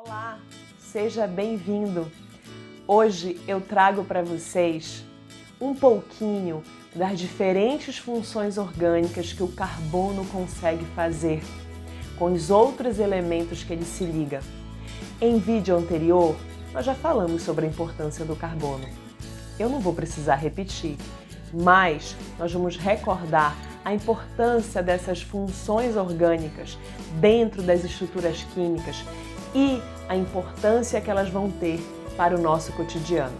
Olá, seja bem-vindo! Hoje eu trago para vocês um pouquinho das diferentes funções orgânicas que o carbono consegue fazer com os outros elementos que ele se liga. Em vídeo anterior, nós já falamos sobre a importância do carbono. Eu não vou precisar repetir, mas nós vamos recordar a importância dessas funções orgânicas dentro das estruturas químicas e a importância que elas vão ter para o nosso cotidiano.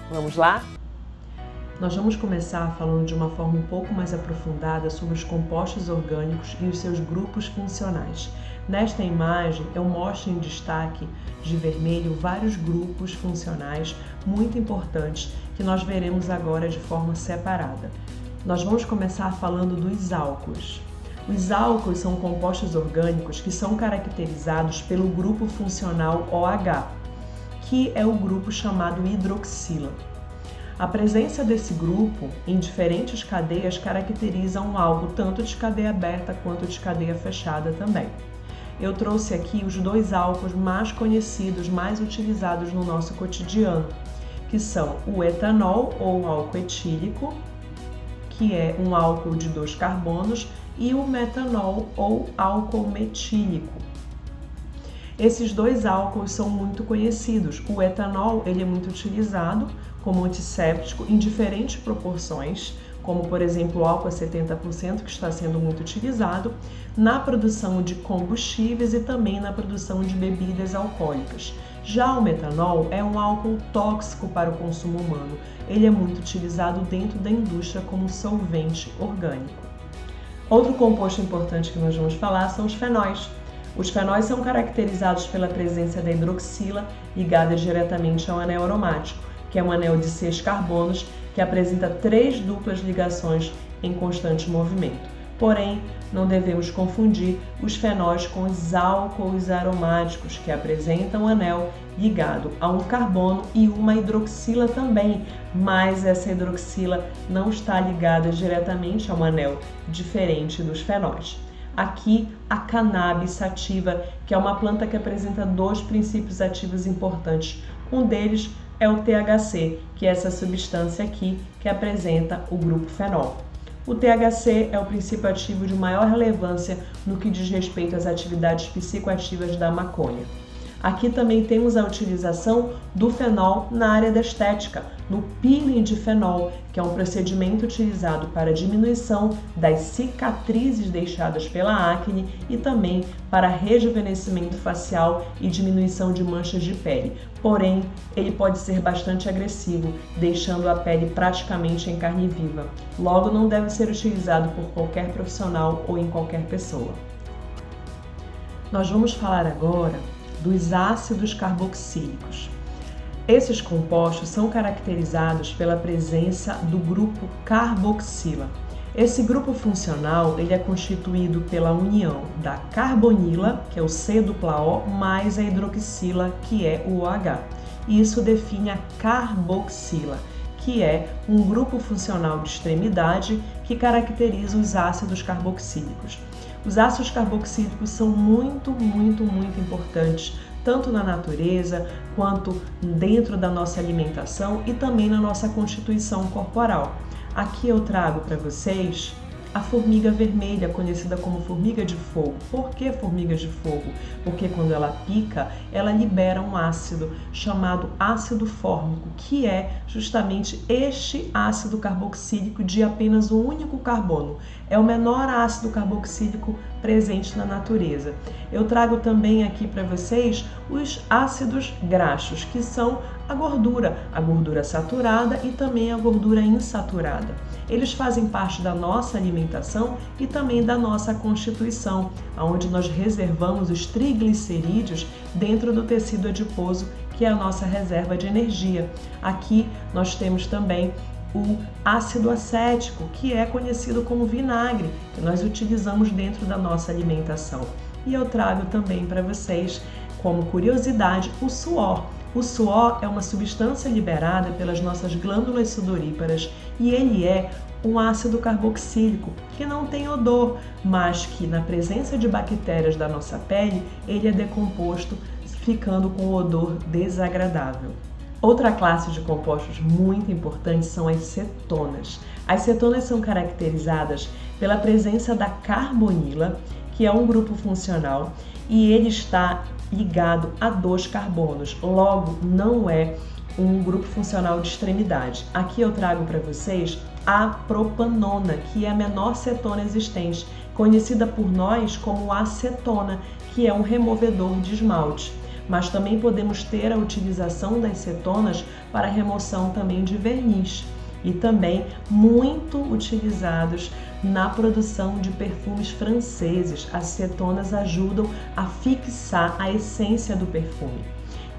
Vamos lá? Nós vamos começar falando de uma forma um pouco mais aprofundada sobre os compostos orgânicos e os seus grupos funcionais. Nesta imagem, eu mostro em destaque de vermelho vários grupos funcionais muito importantes que nós veremos agora de forma separada. Nós vamos começar falando dos álcools. Os álcools são compostos orgânicos que são caracterizados pelo grupo funcional OH, que é o grupo chamado hidroxila. A presença desse grupo em diferentes cadeias caracteriza um álcool tanto de cadeia aberta quanto de cadeia fechada também. Eu trouxe aqui os dois álcools mais conhecidos, mais utilizados no nosso cotidiano, que são o etanol ou álcool etílico, que é um álcool de 2 carbonos, e o metanol ou álcool metílico. Esses dois álcools são muito conhecidos. O etanol ele é muito utilizado como antisséptico em diferentes proporções, como por exemplo o álcool a 70% que está sendo muito utilizado na produção de combustíveis e também na produção de bebidas alcoólicas. Já o metanol é um álcool tóxico para o consumo humano. Ele é muito utilizado dentro da indústria como solvente orgânico. Outro composto importante que nós vamos falar são os fenóis. Os fenóis são caracterizados pela presença da hidroxila ligada diretamente ao anel aromático, que é um anel de 6 carbonos que apresenta 3 duplas ligações em constante movimento. Porém, não devemos confundir os fenóis com os álcools aromáticos, que apresentam um anel ligado a um carbono e uma hidroxila também, mas essa hidroxila não está ligada diretamente a um anel, diferente dos fenóis. Aqui, a cannabis sativa, que é uma planta que apresenta 2 princípios ativos importantes. Um deles é o THC, que é essa substância aqui que apresenta o grupo fenol. O THC é o princípio ativo de maior relevância no que diz respeito às atividades psicoativas da maconha. Aqui também temos a utilização do fenol na área da estética, no peeling de fenol, que é um procedimento utilizado para a diminuição das cicatrizes deixadas pela acne e também para rejuvenescimento facial e diminuição de manchas de pele. Porém, ele pode ser bastante agressivo, deixando a pele praticamente em carne viva. Logo, não deve ser utilizado por qualquer profissional ou em qualquer pessoa. Nós vamos falar agora dos ácidos carboxílicos. Esses compostos são caracterizados pela presença do grupo carboxila. Esse grupo funcional ele é constituído pela união da carbonila, que é o C-O, mais a hidroxila, que é o OH. Isso define a carboxila, que é um grupo funcional de extremidade que caracteriza os ácidos carboxílicos. Os ácidos carboxílicos são muito importantes, tanto na natureza, quanto dentro da nossa alimentação e também na nossa constituição corporal. Aqui eu trago para vocês a formiga vermelha, conhecida como formiga de fogo. Por que formiga de fogo? Porque quando ela pica, ela libera um ácido chamado ácido fórmico, que é justamente este ácido carboxílico de apenas um único carbono. É o menor ácido carboxílico presente na natureza. Eu trago também aqui para vocês os ácidos graxos, que são a gordura saturada e também a gordura insaturada. Eles fazem parte da nossa alimentação e também da nossa constituição, onde nós reservamos os triglicerídeos dentro do tecido adiposo, que é a nossa reserva de energia. Aqui nós temos também o ácido acético, que é conhecido como vinagre, que nós utilizamos dentro da nossa alimentação. E eu trago também para vocês, como curiosidade, o suor. O suor é uma substância liberada pelas nossas glândulas sudoríparas e ele é um ácido carboxílico que não tem odor, mas que na presença de bactérias da nossa pele, ele é decomposto ficando com odor desagradável. Outra classe de compostos muito importante são as cetonas. As cetonas são caracterizadas pela presença da carbonila, que é um grupo funcional, e ele está ligado a 2 carbonos, logo não é um grupo funcional de extremidade. Aqui eu trago para vocês a propanona, que é a menor cetona existente, conhecida por nós como acetona, que é um removedor de esmalte. Mas também podemos ter a utilização das cetonas para remoção também de verniz e também muito utilizados na produção de perfumes franceses. As cetonas ajudam a fixar a essência do perfume.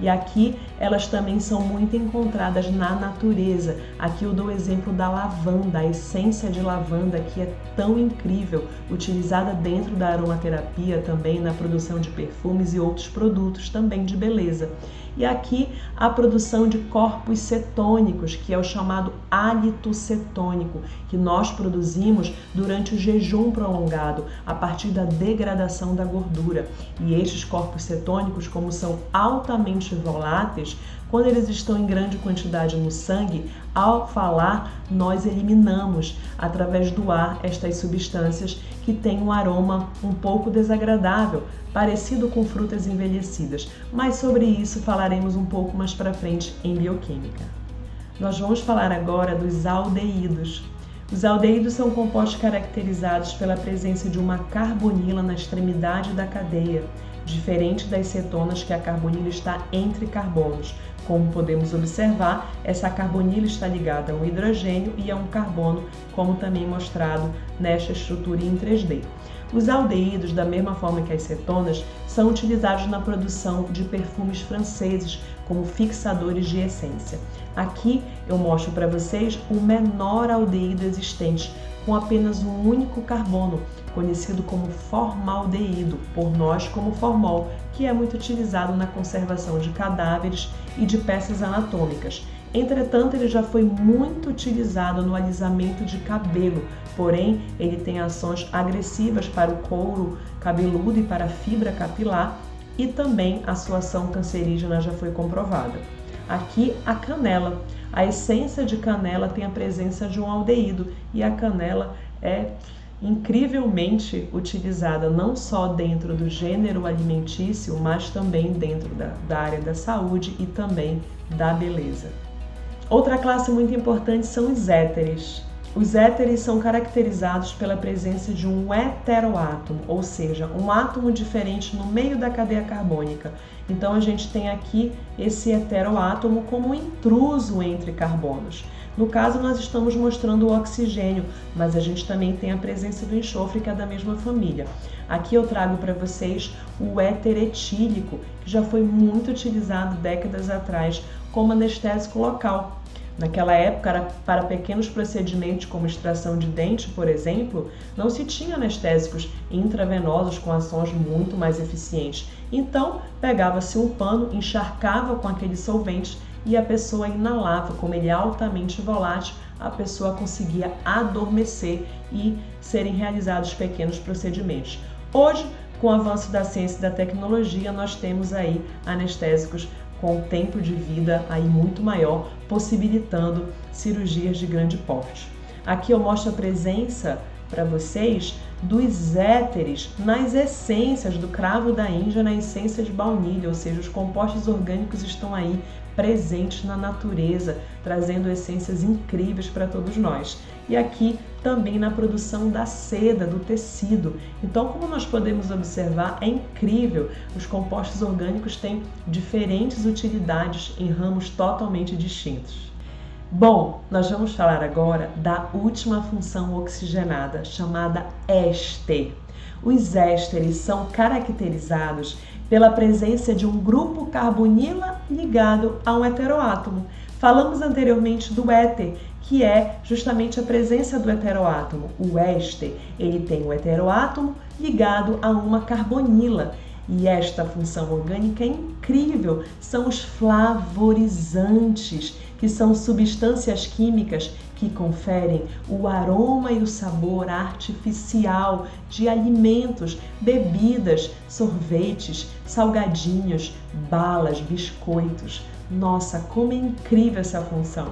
E aqui elas também são muito encontradas na natureza. Aqui eu dou o exemplo da lavanda, a essência de lavanda, que é tão incrível, utilizada dentro da aromaterapia, também na produção de perfumes e outros produtos também de beleza. E aqui a produção de corpos cetônicos, que é o chamado hálito cetônico, que nós produzimos durante o jejum prolongado, a partir da degradação da gordura. E estes corpos cetônicos, como são altamente voláteis, quando eles estão em grande quantidade no sangue, ao falar, nós eliminamos através do ar estas substâncias que têm um aroma um pouco desagradável, parecido com frutas envelhecidas. Mas sobre isso falaremos um pouco mais para frente em bioquímica. Nós vamos falar agora dos aldeídos. Os aldeídos são compostos caracterizados pela presença de uma carbonila na extremidade da cadeia, diferente das cetonas, que a carbonila está entre carbonos. Como podemos observar, essa carbonila está ligada a um hidrogênio e a um carbono, como também mostrado nesta estrutura em 3D. Os aldeídos, da mesma forma que as cetonas, são utilizados na produção de perfumes franceses como fixadores de essência. Aqui eu mostro para vocês o menor aldeído existente, com apenas um único carbono, conhecido como formaldeído, por nós como formol, que é muito utilizado na conservação de cadáveres e de peças anatômicas. Entretanto, ele já foi muito utilizado no alisamento de cabelo, porém ele tem ações agressivas para o couro cabeludo e para a fibra capilar, e também a sua ação cancerígena já foi comprovada. Aqui a canela. A essência de canela tem a presença de um aldeído, e a canela é incrivelmente utilizada não só dentro do gênero alimentício, mas também dentro da área da saúde e também da beleza. Outra classe muito importante são os éteres. Os éteres são caracterizados pela presença de um heteroátomo, ou seja, um átomo diferente no meio da cadeia carbônica. Então a gente tem aqui esse heteroátomo como um intruso entre carbonos. No caso, nós estamos mostrando o oxigênio, mas a gente também tem a presença do enxofre, que é da mesma família. Aqui eu trago para vocês o éter etílico, que já foi muito utilizado décadas atrás como anestésico local. Naquela época, para pequenos procedimentos como extração de dente, por exemplo, não se tinha anestésicos intravenosos com ações muito mais eficientes. Então, pegava-se um pano, encharcava com aquele solvente e a pessoa inalava. Como ele é altamente volátil, a pessoa conseguia adormecer e serem realizados pequenos procedimentos. Hoje, com o avanço da ciência e da tecnologia, nós temos aí anestésicos com tempo de vida aí muito maior, possibilitando cirurgias de grande porte. Aqui eu mostro a presença para vocês dos éteres nas essências do cravo da Índia, na essência de baunilha, ou seja, os compostos orgânicos estão aí presentes na natureza, trazendo essências incríveis para todos nós. E aqui também na produção da seda, do tecido. Então, como nós podemos observar, é incrível, os compostos orgânicos têm diferentes utilidades em ramos totalmente distintos. Bom, nós vamos falar agora da última função oxigenada, chamada éster. Os ésteres são caracterizados pela presença de um grupo carbonila ligado a um heteroátomo. Falamos anteriormente do éter, que é justamente a presença do heteroátomo. O éster, ele tem o heteroátomo ligado a uma carbonila. E esta função orgânica é incrível, são os flavorizantes, que são substâncias químicas que conferem o aroma e o sabor artificial de alimentos, bebidas, sorvetes, salgadinhos, balas, biscoitos. Nossa, como é incrível essa função!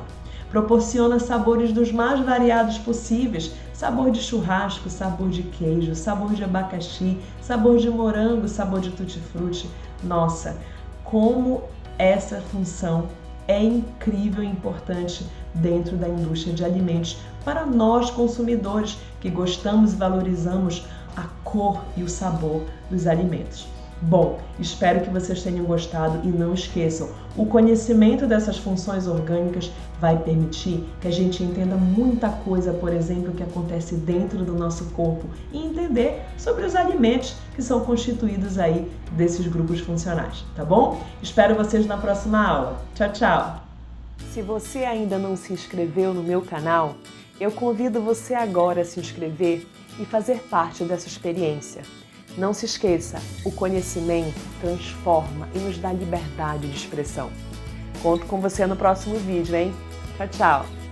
Proporciona sabores dos mais variados possíveis, sabor de churrasco, sabor de queijo, sabor de abacaxi, sabor de morango, sabor de tutti-frutti. Nossa, como essa função é incrível e importante dentro da indústria de alimentos para nós consumidores que gostamos e valorizamos a cor e o sabor dos alimentos. Bom, espero que vocês tenham gostado e não esqueçam, o conhecimento dessas funções orgânicas vai permitir que a gente entenda muita coisa, por exemplo, que acontece dentro do nosso corpo e entender sobre os alimentos que são constituídos aí desses grupos funcionais, tá bom? Espero vocês na próxima aula. Tchau, tchau! Se você ainda não se inscreveu no meu canal, eu convido você agora a se inscrever e fazer parte dessa experiência. Não se esqueça, o conhecimento transforma e nos dá liberdade de expressão. Conto com você no próximo vídeo, hein? Tchau, tchau!